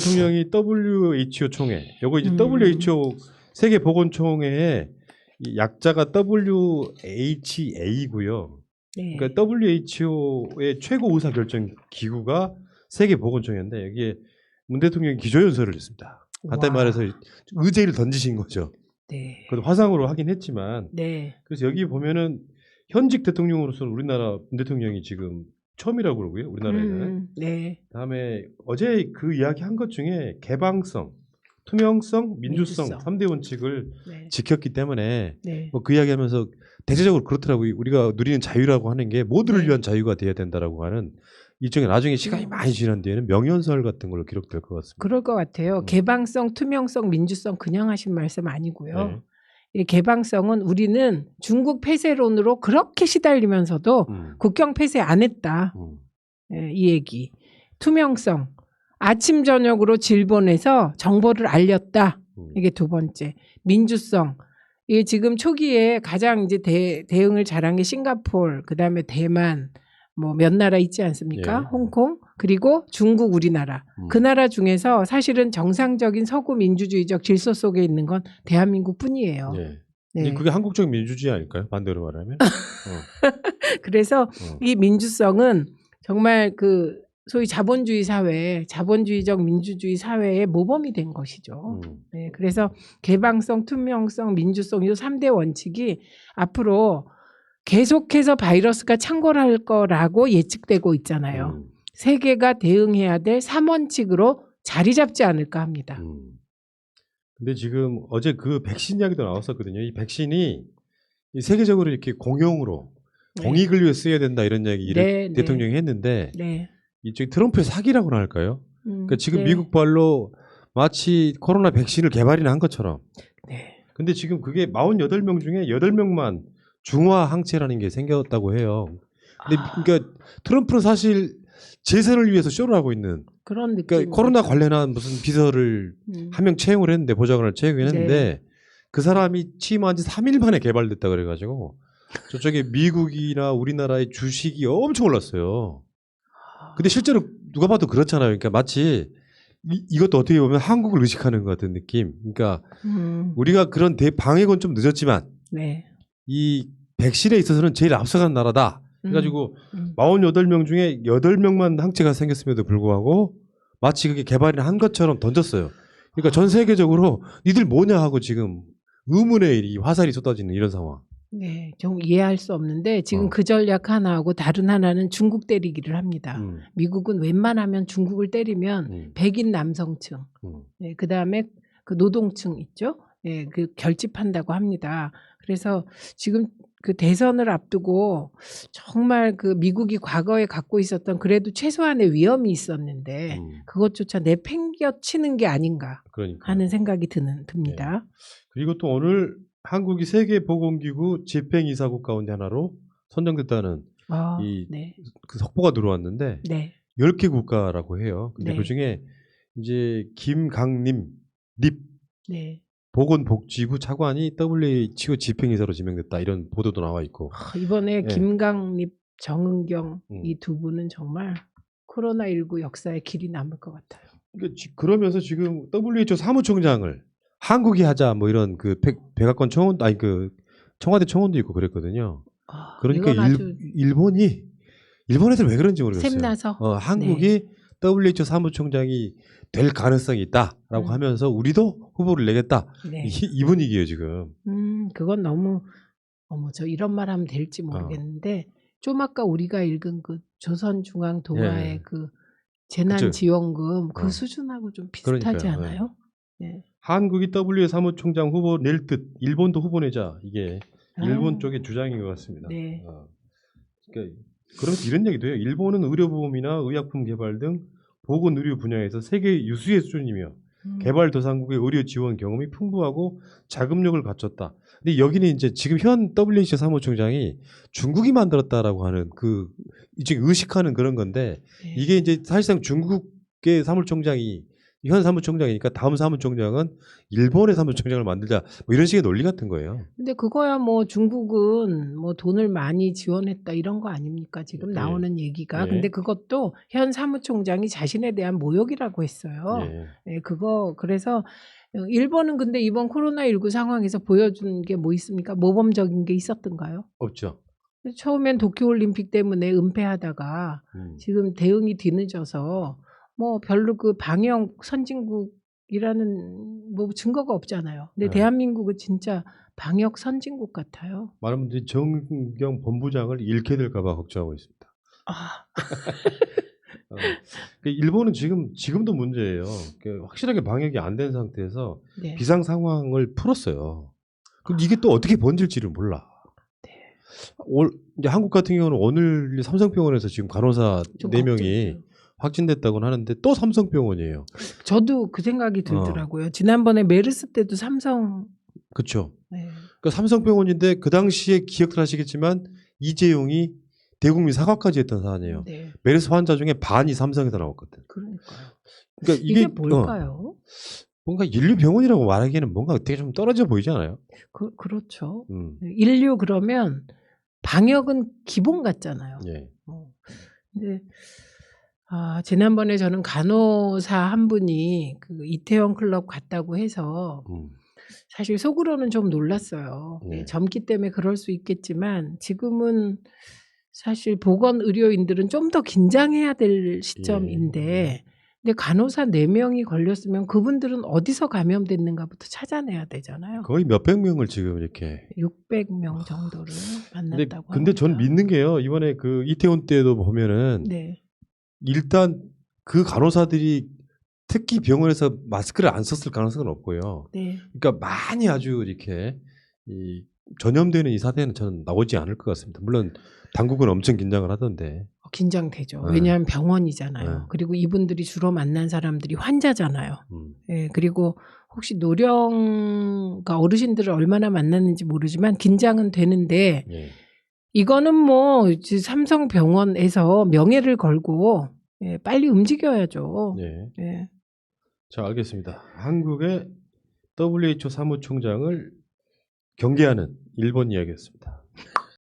대통령이 WHO 총회, 요거 이제 WHO 세계보건총회에 이 약자가 WHA고요. 네. 그러니까 WHO의 최고 의사 결정 기구가 세계보건총회인데 여기에 문 대통령이 기조연설을 했습니다. 간단히 와. 말해서 의제를 던지신 거죠. 네. 그것도 화상으로 하긴 했지만 네. 그래서 여기 보면은 현직 대통령으로서는 우리나라 문 대통령이 지금 처음이라고 그러고요. 우리나라에는. 네. 다음에 어제 그 이야기 한 것 중에 개방성, 투명성, 민주성 민주성. 3대 원칙을 네. 지켰기 때문에 네. 뭐 그 이야기하면서 대체적으로 그렇더라고요. 우리가 누리는 자유라고 하는 게 모두를 네. 위한 자유가 돼야 된다라고 하는 일종의 나중에 시간이 많이 지난 뒤에는 명연설 같은 걸로 기록될 것 같습니다. 그럴 것 같아요. 개방성, 투명성, 민주성 그냥 하신 말씀 아니고요. 네. 이 개방성은 우리는 중국 폐쇄론으로 그렇게 시달리면서도 국경 폐쇄 안 했다. 예, 이 얘기. 투명성. 아침 저녁으로 질 보내서 정보를 알렸다. 이게 두 번째. 민주성. 이게 지금 초기에 가장 이제 대응을 잘한 게 싱가포르, 그다음에 대만, 뭐 몇 나라 있지 않습니까? 예. 홍콩, 그리고 중국, 우리나라. 그 나라 중에서 사실은 정상적인 서구 민주주의적 질서 속에 있는 건 대한민국 뿐이에요. 네. 네. 그게 한국적 민주주의 아닐까요? 반대로 말하면. 그래서 이 민주성은 정말 그 소위 자본주의 사회, 자본주의적 민주주의 사회의 모범이 된 것이죠. 네, 그래서 개방성, 투명성, 민주성 이 3대 원칙이 앞으로 계속해서 바이러스가 창궐할 거라고 예측되고 있잖아요. 세계가 대응해야 될 3원칙으로 자리 잡지 않을까 합니다. 근데 지금 어제 그 백신 이야기도 나왔었거든요. 이 백신이 이 세계적으로 이렇게 공용으로 공익을 위해 쓰여야 된다 이런 이야기를 네, 대통령이 했는데 네. 이쪽 트럼프의 사기라고나 할까요? 그러니까 지금 네. 미국 발로 마치 코로나 백신을 개발이나 한 것처럼. 네. 근데 지금 그게 48명 중에 8명만 중화 항체라는 게 생겼다고 해요. 근데 그러니까 트럼프는 사실 재선을 위해서 쇼를 하고 있는. 그런 느낌. 그러니까 코로나 관련한 무슨 비서를 한 명 채용을 했는데 보좌관을 채용을 했는데 그 사람이 취임한 지 3일 만에 개발됐다 그래가지고 저쪽에 미국이나 우리나라의 주식이 엄청 올랐어요. 근데 실제로 누가 봐도 그렇잖아요. 그러니까 마치 이것도 어떻게 보면 한국을 의식하는 것 같은 느낌. 그러니까 우리가 그런 방역은 좀 늦었지만 네. 이 백신에 있어서는 제일 앞서간 나라다. 그래가지고 48명 중에 8명만 항체가 생겼음에도 불구하고 마치 그게 개발을 한 것처럼 던졌어요. 그러니까 전 세계적으로 니들 뭐냐 하고 지금 의문의 이 화살이 쏟아지는 이런 상황. 네, 좀 이해할 수 없는데 지금 그 전략 하나하고 다른 하나는 중국 때리기를 합니다. 미국은 웬만하면 중국을 때리면 백인 남성층, 네, 그 다음에 그 노동층 있죠. 네, 그 결집한다고 합니다. 그래서 지금 그 대선을 앞두고 정말 그 미국이 과거에 갖고 있었던 그래도 최소한의 위험이 있었는데 그것조차 내팽겨치는 게 아닌가 하는 생각이 듭니다. 네. 그리고 또 오늘 한국이 세계보건기구 집행이사국 가운데 하나로 선정됐다는 그 속보가 들어왔는데 10개 국가라고 해요. 근데 그중에 이제 김강림 립 보건복지부 차관이 WHO 집행이사로 지명됐다 이런 보도도 나와 있고 이번에 김강립, 정은경 이 두 분은 정말 코로나19 역사에 길이 남을 것 같아요. 그러면서 지금 WHO 사무총장을 한국이 하자 뭐 이런 그 백악관 청원 아니 그 청와대 청원도 있고 그랬거든요. 그러니까 일본 애들 왜 그런지 모르겠어요. 샘나서 한국이 WHO 사무총장이 될 가능성이 있다라고 하면서 우리도 후보를 내겠다. 이 분위기예요 지금. 그건 너무 저 이런 말 하면 될지 모르겠는데 좀 아까 우리가 읽은 그 조선중앙동아의 그 재난지원금 그 수준하고 좀 비슷하지 않아요? 네. 한국이 WHO 사무총장 후보 낼 듯 일본도 후보 내자 이게 일본 쪽의 주장인 것 같습니다. 네. 그러니까 그러면서 이런 얘기도 해요. 일본은 의료보험이나 의약품 개발 등 보건의료 분야에서 세계 유수의 수준이며 개발도상국의 의료 지원 경험이 풍부하고 자금력을 갖췄다. 근데 여기는 이제 지금 현 WHO 사무총장이 중국이 만들었다라고 하는 그 이쪽 의식하는 그런 건데 이게 이제 사실상 중국의 사무총장이 현 사무총장이니까 다음 사무총장은 일본의 사무총장을 만들자 뭐 이런 식의 논리 같은 거예요. 근데 그거야 뭐 중국은 뭐 돈을 많이 지원했다 이런 거 아닙니까? 지금 나오는 얘기가. 근데 그것도 현 사무총장이 자신에 대한 모욕이라고 했어요. 그거 그래서 일본은 근데 이번 코로나19 상황에서 보여준 게 뭐 있습니까? 모범적인 게 있었던가요? 없죠. 처음엔 도쿄올림픽 때문에 은폐하다가 지금 대응이 뒤늦어서 뭐 별로 그 방역 선진국이라는 뭐 증거가 없잖아요. 근데 대한민국은 진짜 방역 선진국 같아요. 많은 분들이 정경 본부장을 잃게 될까봐 걱정하고 있습니다. 일본은 지금도 문제예요. 확실하게 방역이 안 된 상태에서 비상 상황을 풀었어요. 그럼 이게 또 어떻게 번질지를 몰라. 이제 한국 같은 경우는 오늘 삼성병원에서 지금 간호사 4명이 확진됐다고는 하는데 또 삼성병원이에요. 저도 그 생각이 들더라고요. 지난번에 메르스 때도 삼성. 그렇죠. 그러니까 삼성병원인데 그 당시에 기억들 하시겠지만 이재용이 대국민 사과까지 했던 사안이에요. 메르스 환자 중에 반이 삼성에서 나왔거든. 그러니까요. 그러니까 이게 뭘까요? 뭔가 인류 병원이라고 말하기에는 뭔가 되게 좀 떨어져 보이지 않아요? 그렇죠. 인류 그러면 방역은 기본 같잖아요. 근데 지난번에 저는 간호사 한 분이 그 이태원 클럽 갔다고 해서 사실 속으로는 좀 놀랐어요. 젊기 때문에 그럴 수 있겠지만 지금은 사실 보건 의료인들은 좀 더 긴장해야 될 시점인데 근데 간호사 4명이 걸렸으면 그분들은 어디서 감염됐는가부터 찾아내야 되잖아요. 거의 몇백 명을 지금 이렇게 600명 정도를 만났다고 합니다. 근데 전 믿는 게요. 이번에 그 이태원 때도 보면은 일단 그 간호사들이 특히 병원에서 마스크를 안 썼을 가능성은 없고요. 그러니까 많이 아주 이렇게 전염되는 이 사태는 저는 나오지 않을 것 같습니다. 물론 당국은 엄청 긴장을 하던데. 긴장되죠. 왜냐하면 병원이잖아요. 그리고 이분들이 주로 만난 사람들이 환자잖아요. 그리고 혹시 노령과 어르신들을 얼마나 만났는지 모르지만 긴장은 되는데 이거는 뭐 삼성병원에서 명예를 걸고 빨리 움직여야죠. 자, 알겠습니다. 한국의 WHO 사무총장을 경계하는 일본 이야기였습니다.